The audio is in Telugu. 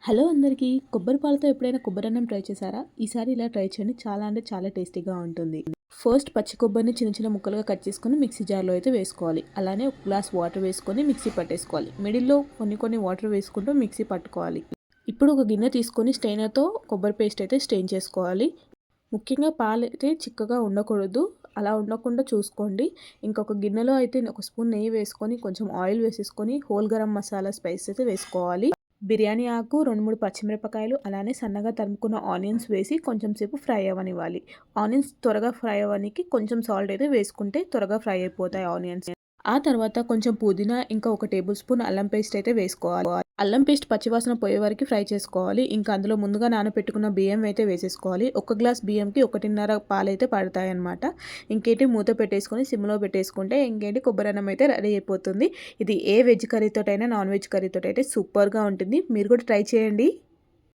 హలో అందరికీ. కొబ్బరి పాలతో ఎప్పుడైనా కొబ్బరన్నం ట్రై చేశారా? ఈసారి ఇలా ట్రై చేయండి. చాలా అంటే చాలా టేస్టీగా ఉంటుంది. ఫస్ట్ పచ్చి కొబ్బరిని చిన్న చిన్న ముక్కలుగా కట్ చేసుకొని మిక్సీ జార్లో అయితే వేసుకోవాలి. అలానే ఒక గ్లాస్ వాటర్ వేసుకొని మిక్సీ పట్టేసుకోవాలి. మిడిల్లో కొన్ని వాటర్ వేసుకుంటూ మిక్సీ పట్టుకోవాలి. ఇప్పుడు ఒక గిన్నె తీసుకొని స్ట్రైనర్తో కొబ్బరి పేస్ట్ అయితే స్ట్రెయిన్ చేసుకోవాలి. ముఖ్యంగా పాలు అయితే చిక్కగా ఉండకూడదు. అలా ఉండకుండా చూసుకోండి. ఇంకొక గిన్నెలో అయితే ఒక స్పూన్ నెయ్యి వేసుకొని కొంచెం ఆయిల్ వేసేసుకొని హోల్ గరం మసాలా స్పైస్ అయితే వేసుకోవాలి. బిర్యానీ ఆకు, 2, 3 పచ్చిమిరపకాయలు, అలానే సన్నగా తరుముకున్న ఆనియన్స్ వేసి కొంచెం సేపు ఫ్రై అవ్వనివ్వాలి. ఆనియన్స్ త్వరగా ఫ్రై అవ్వడానికి కొంచెం సాల్ట్ అయితే వేసుకుంటే త్వరగా ఫ్రై అయిపోతాయి ఆనియన్స్. ఆ తర్వాత కొంచెం పుదీనా, ఇంకా ఒక టేబుల్ స్పూన్ అల్లం పేస్ట్ అయితే వేసుకోవాలి. అల్లం పేస్ట్ పచ్చివాసన పోయే వరకు ఫ్రై చేసుకోవాలి. ఇంకా అందులో ముందుగా నానబెట్టుకున్న బియ్యం అయితే వేసేసుకోవాలి. ఒక గ్లాస్ బియ్యంకి 1.5 పాలైతే పడతాయన్నమాట. ఇంకేంటి మూత పెట్టేసుకొని సిమ్లో పెట్టేసుకుంటే ఇంకేంటి కొబ్బరన్నం అయితే రెడీ అయిపోతుంది. ఇది ఏ వెజ్ కర్రీతోటైనా నాన్ వెజ్ కర్రీతోటైతే సూపర్గా ఉంటుంది. మీరు కూడా ట్రై చేయండి.